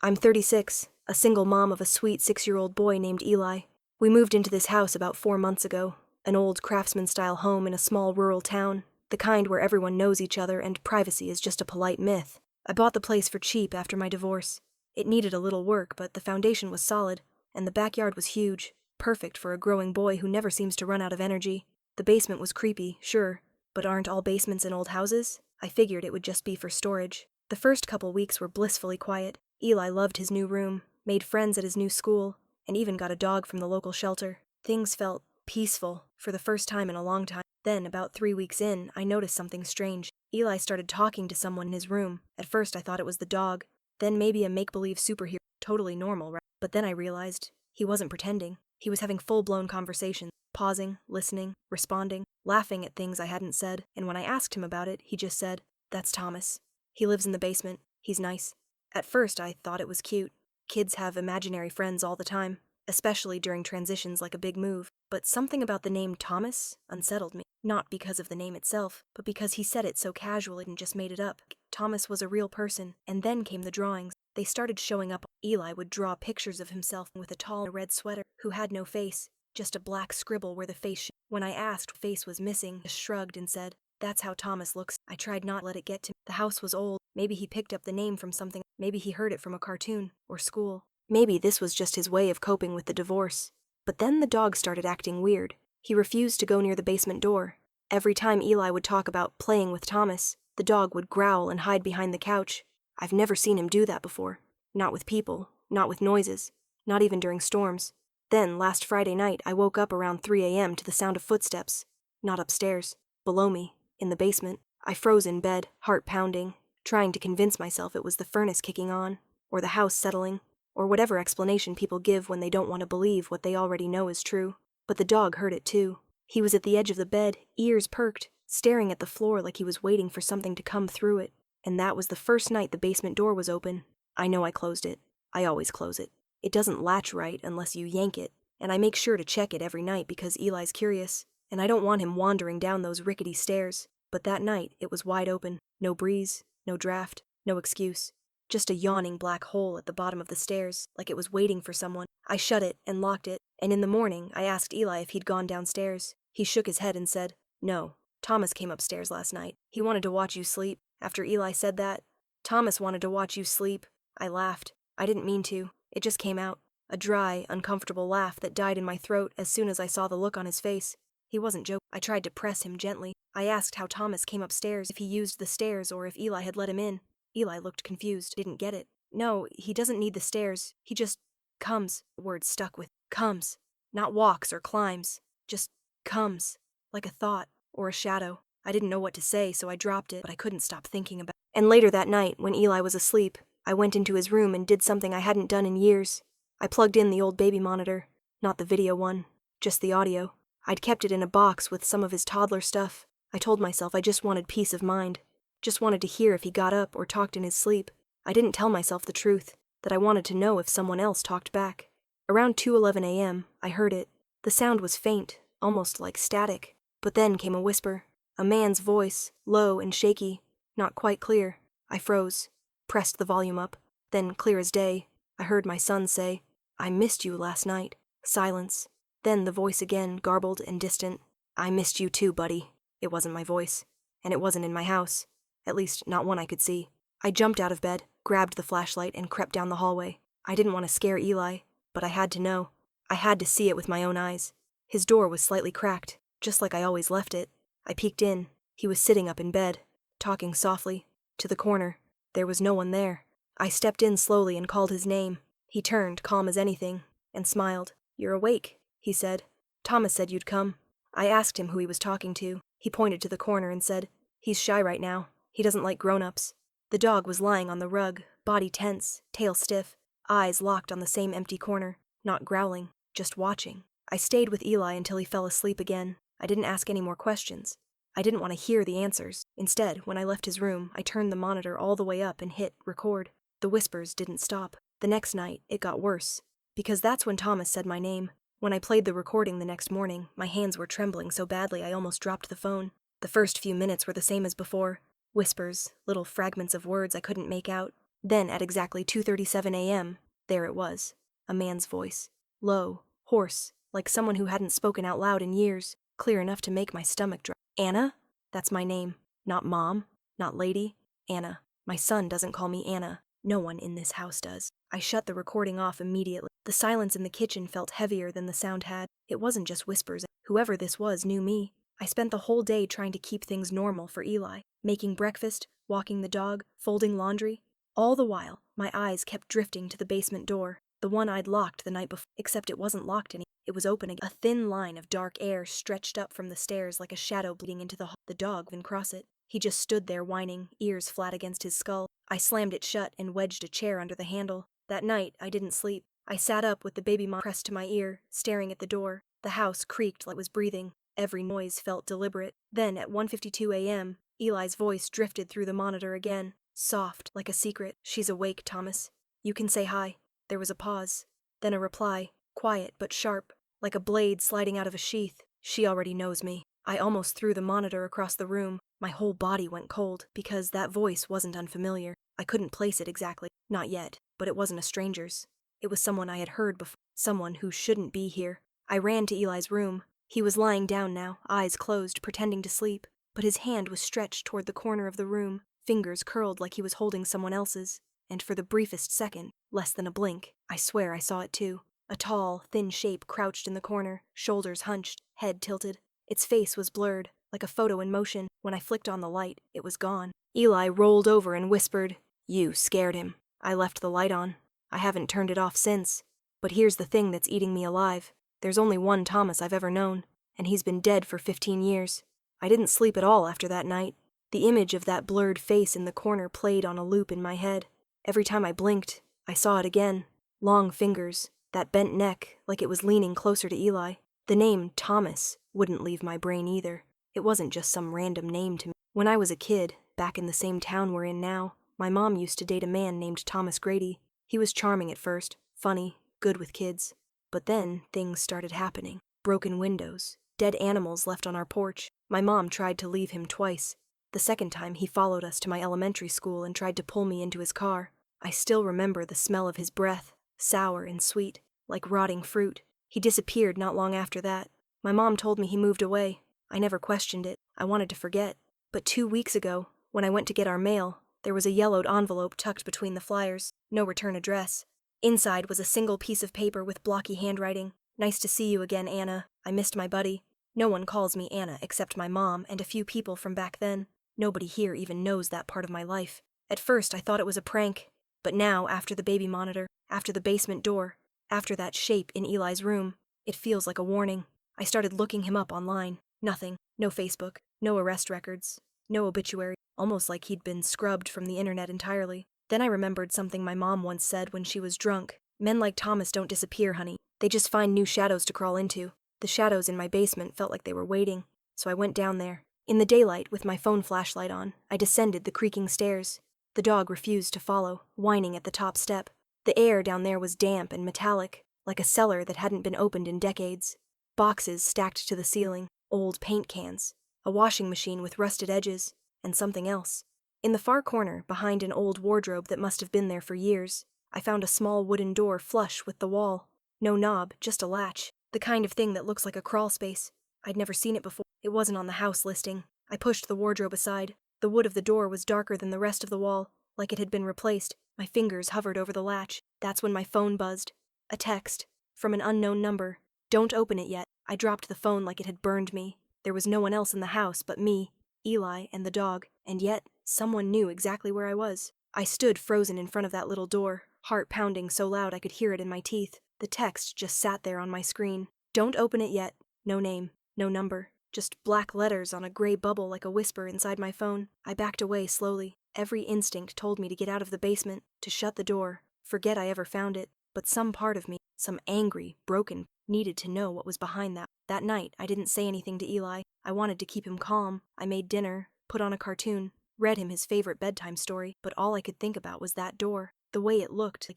I'm 36, a single mom of a sweet 6-year-old boy named Eli. We moved into this house about 4 months ago, an old craftsman-style home in a small rural town, the kind where everyone knows each other and privacy is just a polite myth. I bought the place for cheap after my divorce. It needed a little work, but the foundation was solid, and the backyard was huge, perfect for a growing boy who never seems to run out of energy. The basement was creepy, sure, but aren't all basements in old houses? I figured it would just be for storage. The first couple weeks were blissfully quiet. Eli loved his new room, made friends at his new school, and even got a dog from the local shelter. Things felt peaceful for the first time in a long time. Then, about 3 weeks in, I noticed something strange. Eli started talking to someone in his room. At first I thought it was the dog, then maybe a make-believe superhero. Totally normal, right? But then I realized he wasn't pretending. He was having full-blown conversations, pausing, listening, responding, laughing at things I hadn't said, and when I asked him about it, he just said, "That's Thomas. He lives in the basement. He's nice." At first I thought it was cute. Kids have imaginary friends all the time, especially during transitions like a big move. But something about the name Thomas unsettled me. Not because of the name itself, but because he said it so casually and just made it up. Thomas was a real person, and then came the drawings. They started showing up. Eli would draw pictures of himself with a tall red sweater, who had no face, just a black scribble where the face When I asked if face was missing, he shrugged and said, "That's how Thomas looks." I tried not to let it get to me. The house was old. Maybe he picked up the name from something. Maybe he heard it from a cartoon or school. Maybe this was just his way of coping with the divorce. But then the dog started acting weird. He refused to go near the basement door. Every time Eli would talk about playing with Thomas, the dog would growl and hide behind the couch. I've never seen him do that before. Not with people, not with noises, not even during storms. Then, last Friday night, I woke up around 3 a.m. to the sound of footsteps. Not upstairs, below me, in the basement. I froze in bed, heart pounding, trying to convince myself it was the furnace kicking on, or the house settling, or whatever explanation people give when they don't want to believe what they already know is true. But the dog heard it too. He was at the edge of the bed, ears perked, staring at the floor like he was waiting for something to come through it. And that was the first night the basement door was open. I know I closed it. I always close it. It doesn't latch right unless you yank it, and I make sure to check it every night because Eli's curious, and I don't want him wandering down those rickety stairs. But that night, it was wide open. No breeze, no draft, no excuse. Just a yawning black hole at the bottom of the stairs, like it was waiting for someone. I shut it and locked it, and in the morning, I asked Eli if he'd gone downstairs. He shook his head and said, "No, Thomas came upstairs last night. He wanted to watch you sleep." After Eli said that, "Thomas wanted to watch you sleep." I laughed. I didn't mean to. It just came out. A dry, uncomfortable laugh that died in my throat as soon as I saw the look on his face. He wasn't joking. I tried to press him gently. I asked how Thomas came upstairs, if he used the stairs or if Eli had let him in. Eli looked confused, didn't get it. "No, he doesn't need the stairs. He just comes." The word stuck with comes. Not walks or climbs. Just comes. Like a thought or a shadow. I didn't know what to say, so I dropped it, but I couldn't stop thinking about it. And later that night, when Eli was asleep, I went into his room and did something I hadn't done in years. I plugged in the old baby monitor. Not the video one, just the audio. I'd kept it in a box with some of his toddler stuff. I told myself I just wanted peace of mind. Just wanted to hear if he got up or talked in his sleep. I didn't tell myself the truth, that I wanted to know if someone else talked back. Around 2:11 a.m., I heard it. The sound was faint, almost like static. But then came a whisper. A man's voice, low and shaky, not quite clear. I froze, pressed the volume up. Then, clear as day, I heard my son say, "I missed you last night." Silence. Then the voice again, garbled and distant. "I missed you too, buddy." It wasn't my voice. And it wasn't in my house. At least, not one I could see. I jumped out of bed, grabbed the flashlight, and crept down the hallway. I didn't want to scare Eli, but I had to know. I had to see it with my own eyes. His door was slightly cracked, just like I always left it. I peeked in. He was sitting up in bed, talking softly, to the corner. There was no one there. I stepped in slowly and called his name. He turned, calm as anything, and smiled. "You're awake," he said. "Thomas said you'd come." I asked him who he was talking to. He pointed to the corner and said, "He's shy right now. He doesn't like grown-ups." The dog was lying on the rug, body tense, tail stiff, eyes locked on the same empty corner, not growling, just watching. I stayed with Eli until he fell asleep again. I didn't ask any more questions. I didn't want to hear the answers. Instead, when I left his room, I turned the monitor all the way up and hit record. The whispers didn't stop. The next night, it got worse. Because that's when Thomas said my name. When I played the recording the next morning, my hands were trembling so badly I almost dropped the phone. The first few minutes were the same as before. Whispers, little fragments of words I couldn't make out. Then, at exactly 2:37 a.m., there it was. A man's voice. Low, hoarse, like someone who hadn't spoken out loud in years, clear enough to make my stomach drop. Anna? That's my name. Not Mom, not Lady. Anna. My son doesn't call me Anna. No one in this house does. I shut the recording off immediately. The silence in the kitchen felt heavier than the sound had. It wasn't just whispers. Whoever this was knew me. I spent the whole day trying to keep things normal for Eli, making breakfast, walking the dog, folding laundry. All the while, my eyes kept drifting to the basement door, the one I'd locked the night before, except it wasn't locked anymore. It was open again. A thin line of dark air stretched up from the stairs like a shadow bleeding into the hall. The dog didn't cross it. He just stood there whining, ears flat against his skull. I slammed it shut and wedged a chair under the handle. That night, I didn't sleep. I sat up with the baby monitor pressed to my ear, staring at the door. The house creaked like it was breathing. Every noise felt deliberate. Then, at 1:52 a.m., Eli's voice drifted through the monitor again, soft, like a secret. "She's awake, Thomas. You can say hi." There was a pause. Then a reply, quiet but sharp, like a blade sliding out of a sheath. "She already knows me." I almost threw the monitor across the room. My whole body went cold, because that voice wasn't unfamiliar. I couldn't place it exactly. Not yet. But it wasn't a stranger's. It was someone I had heard before. Someone who shouldn't be here. I ran to Eli's room. He was lying down now, eyes closed, pretending to sleep. But his hand was stretched toward the corner of the room, fingers curled like he was holding someone else's. And for the briefest second, less than a blink, I swear I saw it too. A tall, thin shape crouched in the corner, shoulders hunched, head tilted. Its face was blurred, like a photo in motion. When I flicked on the light, it was gone. Eli rolled over and whispered, "You scared him." I left the light on. I haven't turned it off since. But here's the thing that's eating me alive. There's only one Thomas I've ever known, and he's been dead for 15 years. I didn't sleep at all after that night. The image of that blurred face in the corner played on a loop in my head. Every time I blinked, I saw it again. Long fingers, that bent neck, like it was leaning closer to Eli. The name Thomas wouldn't leave my brain either. It wasn't just some random name to me. When I was a kid, back in the same town we're in now, my mom used to date a man named Thomas Grady. He was charming at first, funny, good with kids. But then things started happening. Broken windows, dead animals left on our porch. My mom tried to leave him twice. The second time, he followed us to my elementary school and tried to pull me into his car. I still remember the smell of his breath, sour and sweet, like rotting fruit. He disappeared not long after that. My mom told me he moved away. I never questioned it. I wanted to forget. But 2 weeks ago, when I went to get our mail, there was a yellowed envelope tucked between the flyers. No return address. Inside was a single piece of paper with blocky handwriting. "Nice to see you again, Anna. I missed my buddy." No one calls me Anna except my mom and a few people from back then. Nobody here even knows that part of my life. At first, I thought it was a prank. But now, after the baby monitor, after the basement door, after that shape in Eli's room, it feels like a warning. I started looking him up online. Nothing. No Facebook. No arrest records. No obituary. Almost like he'd been scrubbed from the internet entirely. Then I remembered something my mom once said when she was drunk. "Men like Thomas don't disappear, honey. They just find new shadows to crawl into." The shadows in my basement felt like they were waiting, so I went down there. In the daylight, with my phone flashlight on, I descended the creaking stairs. The dog refused to follow, whining at the top step. The air down there was damp and metallic, like a cellar that hadn't been opened in decades. Boxes stacked to the ceiling, old paint cans, a washing machine with rusted edges, and something else. In the far corner, behind an old wardrobe that must have been there for years, I found a small wooden door flush with the wall. No knob, just a latch, the kind of thing that looks like a crawl space. I'd never seen it before. It wasn't on the house listing. I pushed the wardrobe aside. The wood of the door was darker than the rest of the wall, like it had been replaced. My fingers hovered over the latch. That's when my phone buzzed. A text. From an unknown number. "Don't open it yet." I dropped the phone like it had burned me. There was no one else in the house but me, Eli, and the dog, and yet someone knew exactly where I was. I stood frozen in front of that little door, heart pounding so loud I could hear it in my teeth. The text just sat there on my screen. "Don't open it yet." No name, no number, just black letters on a gray bubble like a whisper inside my phone. I backed away slowly. Every instinct told me to get out of the basement, to shut the door, forget I ever found it. But some part of me, some angry, broken, needed to know what was behind that. That night, I didn't say anything to Eli. I wanted to keep him calm. I made dinner, put on a cartoon, read him his favorite bedtime story, but all I could think about was that door. The way it looked,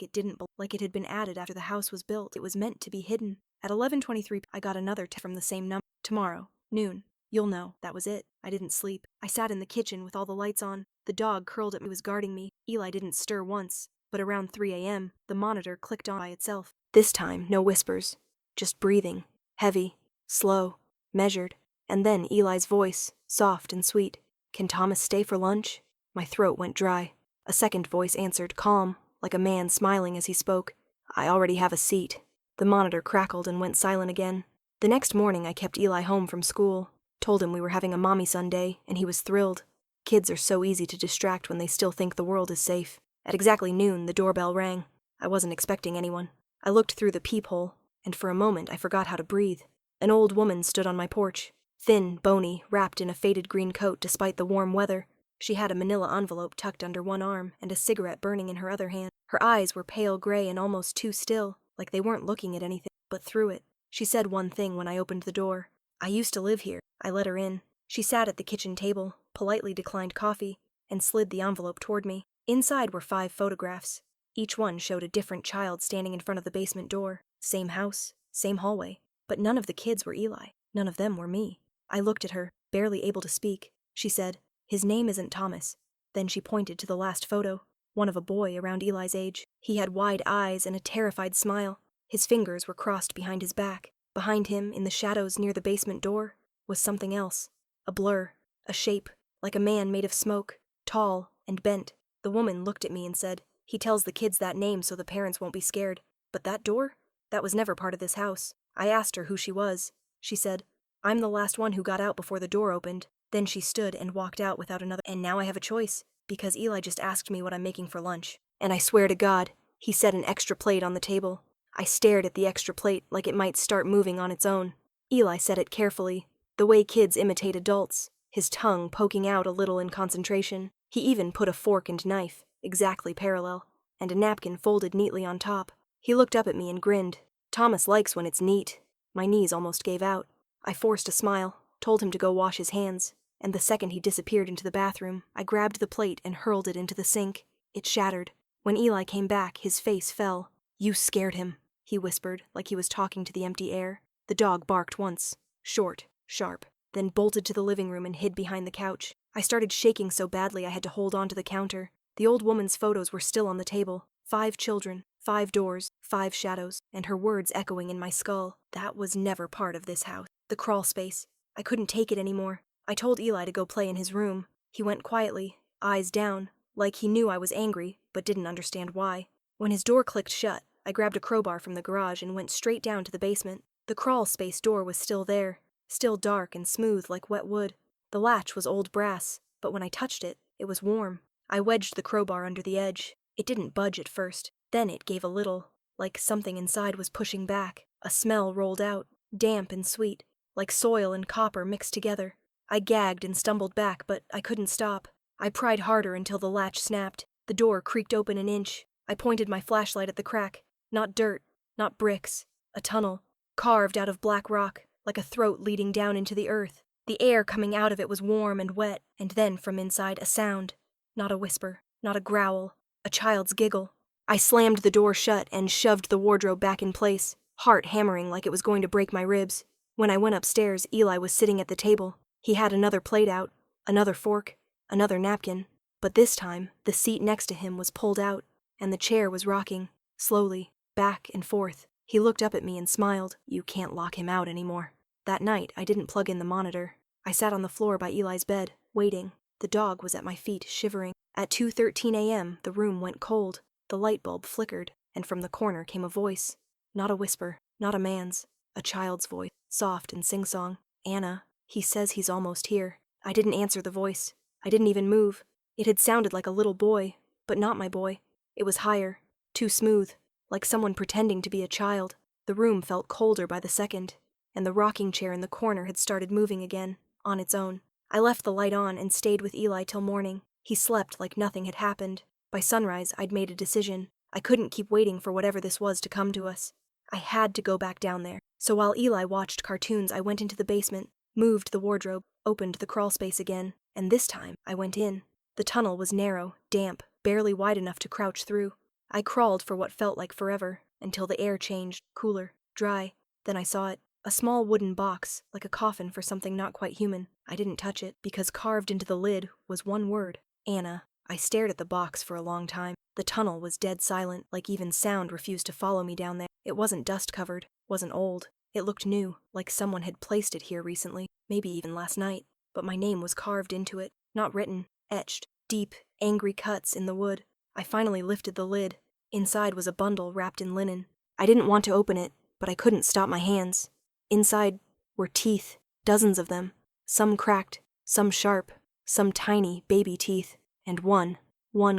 like it had been added after the house was built. It was meant to be hidden. At 11:23, I got another text from the same number. "Tomorrow, noon." You'll know, that was it. I didn't sleep. I sat in the kitchen with all the lights on. The dog curled at me, was guarding me. Eli didn't stir once. But around 3 a.m., the monitor clicked on by itself. This time, no whispers. Just breathing. Heavy. Slow. Measured. And then Eli's voice, soft and sweet. Can Thomas stay for lunch? My throat went dry. A second voice answered, calm, like a man smiling as he spoke. I already have a seat. The monitor crackled and went silent again. The next morning I kept Eli home from school. Told him we were having a mommy Sunday, and he was thrilled. Kids are so easy to distract when they still think the world is safe. At exactly noon, the doorbell rang. I wasn't expecting anyone. I looked through the peephole, and for a moment I forgot how to breathe. An old woman stood on my porch. Thin, bony, wrapped in a faded green coat despite the warm weather. She had a manila envelope tucked under one arm and a cigarette burning in her other hand. Her eyes were pale gray and almost too still, like they weren't looking at anything, but through it. She said one thing when I opened the door. I used to live here. I let her in. She sat at the kitchen table, politely declined coffee, and slid the envelope toward me. Inside were 5 photographs. Each one showed a different child standing in front of the basement door. Same house, same hallway. But none of the kids were Eli. None of them were me. I looked at her, barely able to speak. She said, "His name isn't Thomas." Then she pointed to the last photo, one of a boy around Eli's age. He had wide eyes and a terrified smile. His fingers were crossed behind his back. Behind him, in the shadows near the basement door, was something else. A blur, a shape, like a man made of smoke, tall and bent. The woman looked at me and said, "He tells the kids that name so the parents won't be scared. But that door? That was never part of this house." I asked her who she was. She said, "I'm the last one who got out before the door opened." Then she stood and walked out without another. And now I have a choice, because Eli just asked me what I'm making for lunch. And I swear to God, he set an extra plate on the table. I stared at the extra plate like it might start moving on its own. Eli set it carefully, the way kids imitate adults, his tongue poking out a little in concentration. He even put a fork and knife, exactly parallel, and a napkin folded neatly on top. He looked up at me and grinned. Thomas likes when it's neat. My knees almost gave out. I forced a smile, told him to go wash his hands, and the second he disappeared into the bathroom, I grabbed the plate and hurled it into the sink. It shattered. When Eli came back, his face fell. "You scared him," he whispered, like he was talking to the empty air. The dog barked once, short, sharp, then bolted to the living room and hid behind the couch. I started shaking so badly I had to hold on to the counter. The old woman's photos were still on the table. 5 children, 5 doors, 5 shadows, and her words echoing in my skull. That was never part of this house. The crawl space. I couldn't take it anymore. I told Eli to go play in his room. He went quietly, eyes down, like he knew I was angry, but didn't understand why. When his door clicked shut, I grabbed a crowbar from the garage and went straight down to the basement. The crawl space door was still there, still dark and smooth like wet wood. The latch was old brass, but when I touched it, it was warm. I wedged the crowbar under the edge. It didn't budge at first. Then it gave a little, like something inside was pushing back. A smell rolled out, damp and sweet, like soil and copper mixed together. I gagged and stumbled back, but I couldn't stop. I pried harder until the latch snapped. The door creaked open an inch. I pointed my flashlight at the crack. Not dirt, not bricks. A tunnel, carved out of black rock, like a throat leading down into the earth. The air coming out of it was warm and wet, and then from inside a sound. Not a whisper, not a growl, a child's giggle. I slammed the door shut and shoved the wardrobe back in place, heart hammering like it was going to break my ribs. When I went upstairs, Eli was sitting at the table. He had another plate out, another fork, another napkin. But this time, the seat next to him was pulled out, and the chair was rocking, slowly, back and forth. He looked up at me and smiled. "You can't lock him out anymore." That night, I didn't plug in the monitor. I sat on the floor by Eli's bed, waiting. The dog was at my feet, shivering. At 2:13 a.m., the room went cold. The light bulb flickered, and from the corner came a voice. Not a whisper, not a man's, a child's voice, soft and sing-song. "Anna, he says he's almost here." I didn't answer the voice. I didn't even move. It had sounded like a little boy, but not my boy. It was higher, too smooth, like someone pretending to be a child. The room felt colder by the second, and the rocking chair in the corner had started moving again, on its own. I left the light on and stayed with Eli till morning. He slept like nothing had happened. By sunrise, I'd made a decision. I couldn't keep waiting for whatever this was to come to us. I had to go back down there. So while Eli watched cartoons, I went into the basement, moved the wardrobe, opened the crawl space again, and this time I went in. The tunnel was narrow, damp, barely wide enough to crouch through. I crawled for what felt like forever, until the air changed, cooler, dry. Then I saw it, A small wooden box, like a coffin for something not quite human. I didn't touch it, because carved into the lid was one word: Anna. I stared at the box for a long time. The tunnel was dead silent, like even sound refused to follow me down there. It wasn't dust-covered, wasn't old. It looked new, like someone had placed it here recently, maybe even last night. But my name was carved into it, not written, etched. Deep, angry cuts in the wood. I finally lifted the lid. Inside was a bundle wrapped in linen. I didn't want to open it, but I couldn't stop my hands. Inside were teeth, dozens of them, some cracked, some sharp, some tiny baby teeth, and one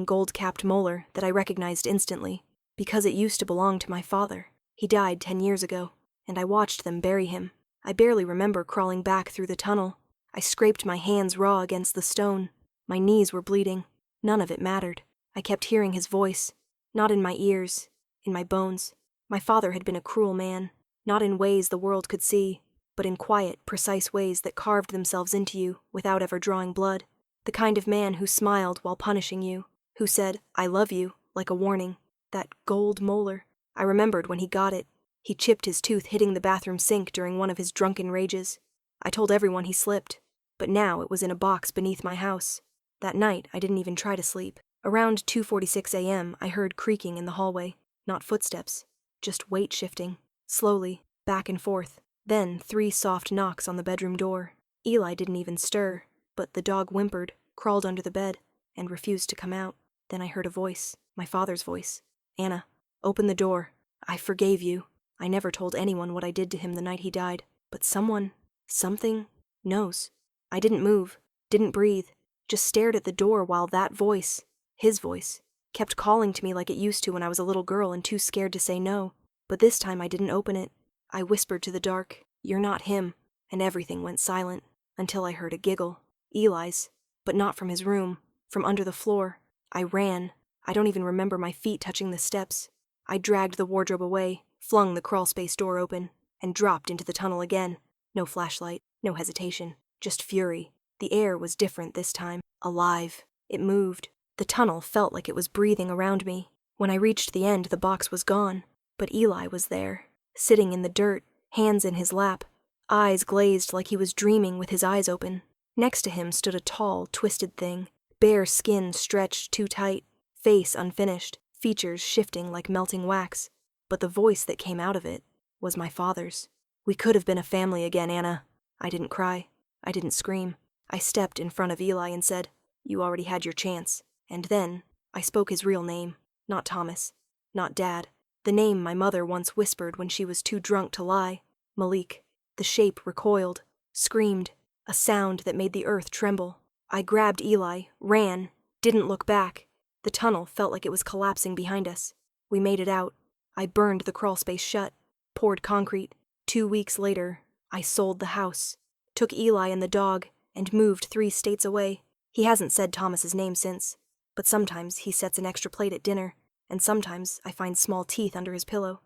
gold-capped molar that I recognized instantly, because it used to belong to my father. He died 10 years ago, and I watched them bury him. I barely remember crawling back through the tunnel. I scraped my hands raw against the stone. My knees were bleeding. None of it mattered. I kept hearing his voice, not in my ears, in my bones. My father had been a cruel man, not in ways the world could see, but in quiet, precise ways that carved themselves into you without ever drawing blood. The kind of man who smiled while punishing you, who said, "I love you," like a warning. That gold molar. I remembered when he got it. He chipped his tooth hitting the bathroom sink during one of his drunken rages. I told everyone he slipped, but now it was in a box beneath my house. That night, I didn't even try to sleep. Around 2:46 a.m., I heard creaking in the hallway. Not footsteps, just weight shifting, slowly, back and forth. Then 3 soft knocks on the bedroom door. Eli didn't even stir, but the dog whimpered, crawled under the bed, and refused to come out. Then I heard a voice, my father's voice. "Anna, open the door. I forgave you. I never told anyone what I did to him the night he died, but something knows." I didn't move, didn't breathe, just stared at the door while that voice, his voice, kept calling to me like it used to when I was a little girl and too scared to say no. But this time I didn't open it. I whispered to the dark, "You're not him," and everything went silent, until I heard a giggle. Eli's, but not from his room, from under the floor. I ran. I don't even remember my feet touching the steps. I dragged the wardrobe away, flung the crawlspace door open, and dropped into the tunnel again. No flashlight, no hesitation, just fury. The air was different this time, alive. It moved. The tunnel felt like it was breathing around me. When I reached the end, the box was gone, but Eli was there, sitting in the dirt, hands in his lap, eyes glazed like he was dreaming with his eyes open. Next to him stood a tall, twisted thing, bare skin stretched too tight, face unfinished, features shifting like melting wax. But the voice that came out of it was my father's. "We could have been a family again, Anna." I didn't cry. I didn't scream. I stepped in front of Eli and said, "You already had your chance." And then I spoke his real name, not Thomas, not Dad. The name my mother once whispered when she was too drunk to lie. Malik. The shape recoiled, screamed, a sound that made the earth tremble. I grabbed Eli, ran, didn't look back. The tunnel felt like it was collapsing behind us. We made it out. I burned the crawlspace shut, poured concrete. 2 weeks later, I sold the house, took Eli and the dog, and moved 3 states away. He hasn't said Thomas's name since, but sometimes he sets an extra plate at dinner, and sometimes I find small teeth under his pillow.